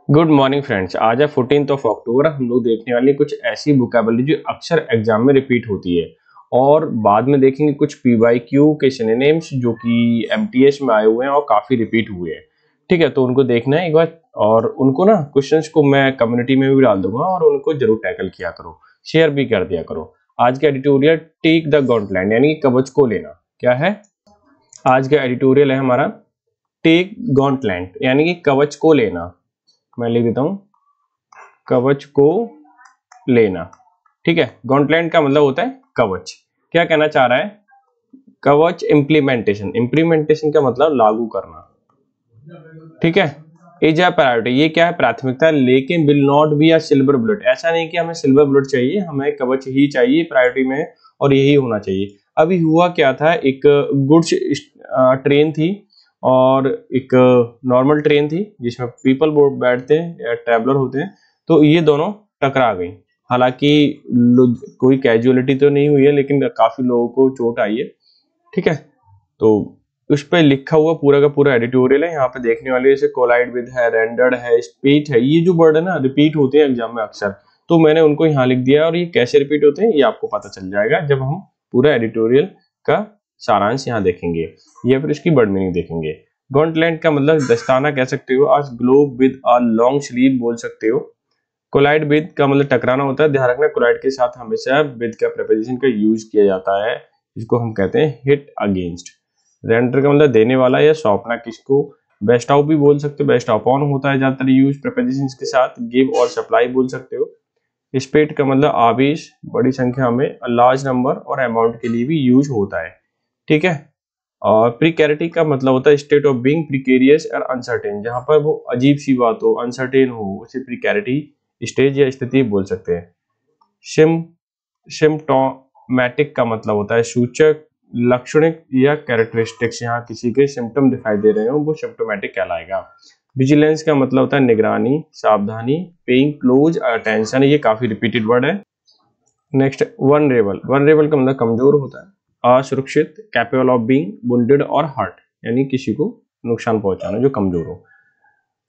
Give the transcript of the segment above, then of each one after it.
Good morning friends. आज है 14 अक्टूबर। हम लोग देखने वाले कुछ ऐसी वोकैबुलरी जो अक्सर एग्जाम में रिपीट होती है और बाद में देखेंगे कुछ पीवाईक्यू के सिनोनिम्स जो कि एमटीएस में आए हुए हैं और काफी रिपीट हुए हैं। ठीक है, तो उनको देखना है एक बार और उनको ना क्वेश्चंस को मैं कम्युनिटी में भी डाल दूंगा और उनको जरूर टैकल किया करो, शेयर भी कर दिया करो। आज का एडिटोरियल टेक द गॉन्टलैंड यानी कि कवच को लेना क्या है। आज का एडिटोरियल है हमारा टेक गॉन्टलैंड यानी कि कवच को लेना। मैं लिख देता हूं कवच को लेना। ठीक है, गॉन्टलैंड का मतलब होता है कवच। क्या कहना चाह रहा है? कवच इम्प्लीमेंटेशन, इम्प्लीमेंटेशन का मतलब लागू करना। ठीक है, इज अ प्रायोरिटी, ये क्या है? प्राथमिकता, लेकिन will not be a silver bullet. ऐसा नहीं कि हमें सिल्वर बुलेट चाहिए, हमें कवच ही चाहिए प्रायोरिटी में और यही होना चाहिए। अभी हुआ क्या था, एक गुड्स ट्रेन थी और एक नॉर्मल ट्रेन थी जिसमें पीपल बैठते हैं या ट्रैवलर होते हैं, तो ये दोनों टकरा गई। हालांकि कोई कैजुअलिटी तो नहीं हुई है लेकिन काफी लोगों को चोट आई है। ठीक है, तो उस पर लिखा हुआ पूरा का पूरा एडिटोरियल है, यहाँ पे देखने वाले जैसे कोलाइड विद है, रेंडर्ड है, स्पीच है। ये जो वर्ड है ना रिपीट होते हैं एग्जाम में अक्सर, तो मैंने उनको यहाँ लिख दिया और ये कैसे रिपीट होते हैं ये आपको पता चल जाएगा जब हम पूरा एडिटोरियल का सारांश यहाँ देखेंगे या फिर इसकी वर्ड मीनिंग देखेंगे। गॉन्टलैंड का मतलब दस्ताना कह सकते हो, आज globe with a long sleeve बोल सकते हो। कोलाइड विद का मतलब टकराना होता है, ध्यान रखना कोलाइड के साथ हमेशा विद का प्रीपोजिशन का यूज किया जाता है, इसको हम कहते हैं हिट अगेंस्ट। रेंडर का मतलब देने वाला या सौंपना किसको। बेस्ट ऑफ भी बोल सकते हो, बेस्ट अपॉन होता है ज्यादातर यूज प्रीपोजिशन के साथ। गिव और सप्लाई बोल सकते हो। स्पेड का मतलब आवेश, बड़ी संख्या में, लार्ज नंबर और अमाउंट के लिए भी यूज होता है। ठीक है, और प्रिकैरिटी का मतलब होता है स्टेट ऑफ बीइंग प्रिकेरियस और अनसर्टेन, जहां पर वो अजीब सी बात हो, अनसर्टेन हो, उसे प्रिकैरिटी स्टेज या स्थिति बोल सकते हैं। सिम्टोमैटिक का मतलब होता है सूचक, लक्षणिक या कैरेक्टरिस्टिक्स, यहाँ किसी के सिम्टम दिखाई दे रहे हो वो सिम्टोमैटिक कहलाएगा। विजिलेंस का मतलब होता है निगरानी, सावधानी, पेइंग क्लोज अटेंशन, ये काफी रिपीटेड वर्ड है। नेक्स्ट वनरेबल, वनरेबल का मतलब कमजोर होता है, असुरक्षित, कैपेबल ऑफ बीइंग वुंडेड और हर्ट, यानी किसी को नुकसान पहुंचाना जो कमजोर हो।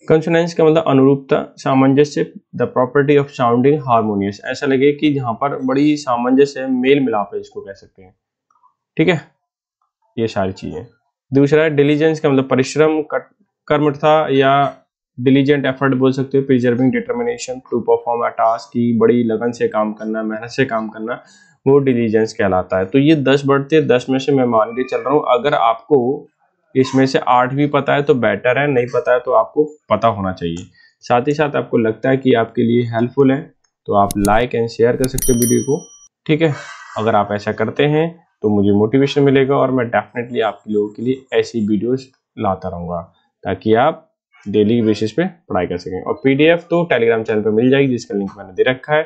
कंसोनेंस का मतलब अनुरूपता, सामंजस्य, the property of sounding harmonious, ऐसा लगे कि जहां पर बड़ी सामंजस्य है, मेल मिलाप है, इसको कह सकते हैं। ठीक है, ये सारी चीजें। दूसरा है डिलीजेंस का मतलब परिश्रम, कर्मठता या डिलीजेंट एफर्ट बोल सकते हो। Preserving determination to perform a task, की बड़ी लगन से काम करना, मेहनत से काम करना, वो डिलीजेंस कहलाता है। तो ये 10 बढ़ते 10 में से मैं मान के चल रहा हूँ, अगर आपको इसमें से 8 भी पता है तो बेटर है, नहीं पता है तो आपको पता होना चाहिए। साथ ही साथ आपको लगता है कि आपके लिए हेल्पफुल है तो आप लाइक एंड शेयर कर सकते हो वीडियो को। ठीक है, अगर आप ऐसा करते हैं तो मुझे मोटिवेशन मिलेगा और मैं डेफिनेटली आप लोगों के लिए ऐसी वीडियोस लाता रहूंगा ताकि आप डेली बेसिस पे पढ़ाई कर सकें। और पीडीएफ तो टेलीग्राम चैनल पे मिल जाएगी जिसका लिंक मैंने दे रखा है।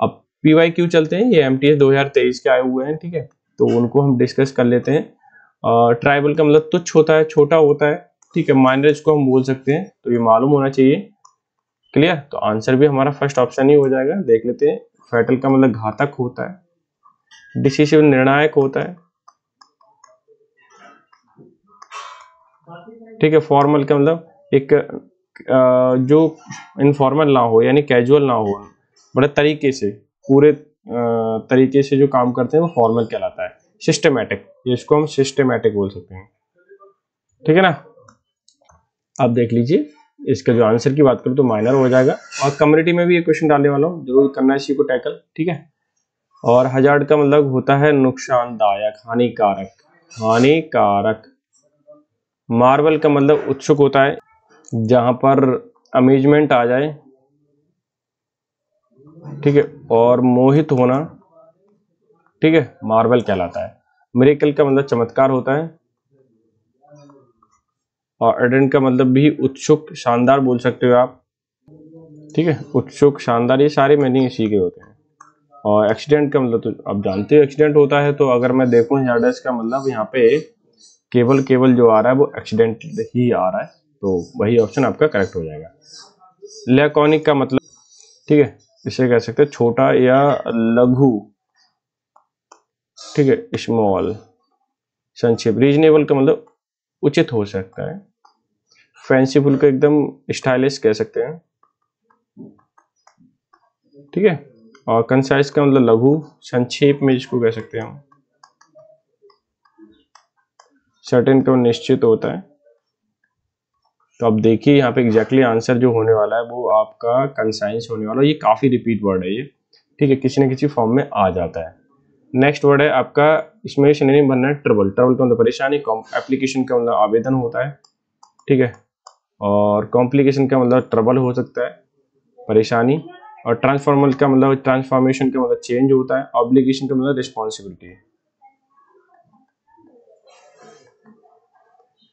अब पीवाईक्यू चलते हैं, ये एमटीएस 2023 के आए हुए हैं। ठीक है, तो उनको हम डिस्कस कर लेते हैं। ट्राइबल का मतलब तुच्छ होता है, छोटा होता है। ठीक है, माइनर इसको हम बोल सकते हैं, तो ये मालूम होना चाहिए। क्लियर, तो आंसर भी हमारा फर्स्ट ऑप्शन ही हो जाएगा। देख लेते हैं। फैटल का मतलब घातक होता है। डिसिसिव निर्णायक होता है। ठीक है, फॉर्मल का मतलब एक जो इनफॉर्मल ना हो यानी कैजुअल ना हो, बड़े तरीके से, पूरे तरीके से जो काम करते हैं वो फॉर्मल कहलाता है। सिस्टमैटिक, इसको हम सिस्टमैटिक बोल सकते हैं। ठीक है ना, अब देख लीजिए इसका जो आंसर की बात करूं तो माइनर हो जाएगा। और कम्युनिटी में भी ये क्वेश्चन डालने वाला हूं, जरूर करना है इसी को टैकल। ठीक है, और हजार्ड का मतलब होता है नुकसानदायक, हानिकारक, हानिकारक। मार्वल का मतलब उत्सुक होता है, जहां पर अमेजमेंट आ जाए। ठीक है, और मोहित होना, ठीक है, मार्वल कहलाता है। मिरेकल का मतलब चमत्कार होता है। और एडेंट का मतलब भी उत्सुक, शानदार बोल सकते हो आप। ठीक है, उत्सुक, शानदार, ये सारे मीनिंग इसी के होते हैं। और एक्सीडेंट का मतलब तो आप जानते हो एक्सीडेंट होता है, तो अगर मैं देखूं हार्डेस का मतलब यहाँ पे केवल जो आ रहा है वो एक्सीडेंट ही आ रहा है, तो वही ऑप्शन आपका करेक्ट हो जाएगा। लैकोनिक का मतलब, ठीक है, इसे कह सकते हैं छोटा या लघु। ठीक है, स्मॉल, संक्षिप्त। रीजनेबल का मतलब उचित हो सकता है। फैंसीफुल को एकदम स्टाइलिश कह सकते हैं। ठीक है। और कंसाइज का मतलब लघु, संक्षेप में जिसको कह सकते हैं हम। सर्टेन का निश्चित होता है। तो अब देखिए यहाँ पे एग्जैक्टली आंसर जो होने वाला है वो आपका कंसाइंस होने वाला है। ये काफी रिपीट वर्ड है ये, ठीक है, किसी न किसी फॉर्म में आ जाता है। नेक्स्ट वर्ड है आपका, इसमें सिनोनिम बनना है ट्रबल। ट्रबल का मतलब परेशानी, एप्लीकेशन का मतलब आवेदन होता है, ठीक है। और कॉम्प्लिकेशन का मतलब ट्रबल हो सकता है, परेशानी। और ट्रांसफॉर्मल का मतलब ट्रांसफॉर्मेशन का मतलब चेंज होता है। ऑब्लिगेशन का मतलब रिस्पॉन्सिबिलिटी,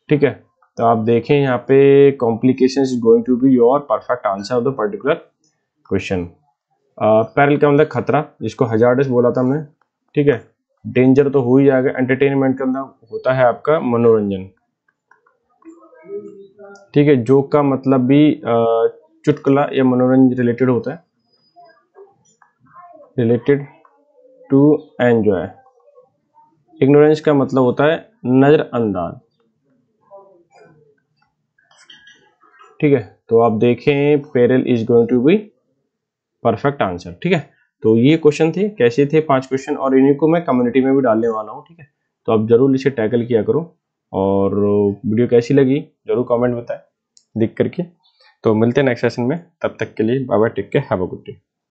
ठीक है। तो आप देखें यहाँ पे complication is going to be your perfect answer of the particular question. Peril का मतलब खतरा, जिसको हजार्डस बोला था हमने, ठीक है। डेंजर तो हो ही जाएगा। एंटरटेनमेंट का मतलब होता है आपका मनोरंजन, ठीक है। जोक का मतलब भी चुटकुला या मनोरंजन रिलेटेड होता है, रिलेटेड टू एंजॉय। इग्नोरेंस का मतलब होता है नजरअंदाज, ठीक है। तो आप देखें peril is going to be perfect answer, ठीक है। तो ये क्वेश्चन थे, कैसे थे 5 क्वेश्चन, और इन्हीं को मैं कम्युनिटी में भी डालने वाला हूँ, ठीक है। तो आप जरूर इसे टैकल किया करो, और वीडियो कैसी लगी जरूर कमेंट बताएं लिख करके। तो मिलते हैं नेक्स्ट सेशन में, तब तक के लिए bye bye, take care, have a good day.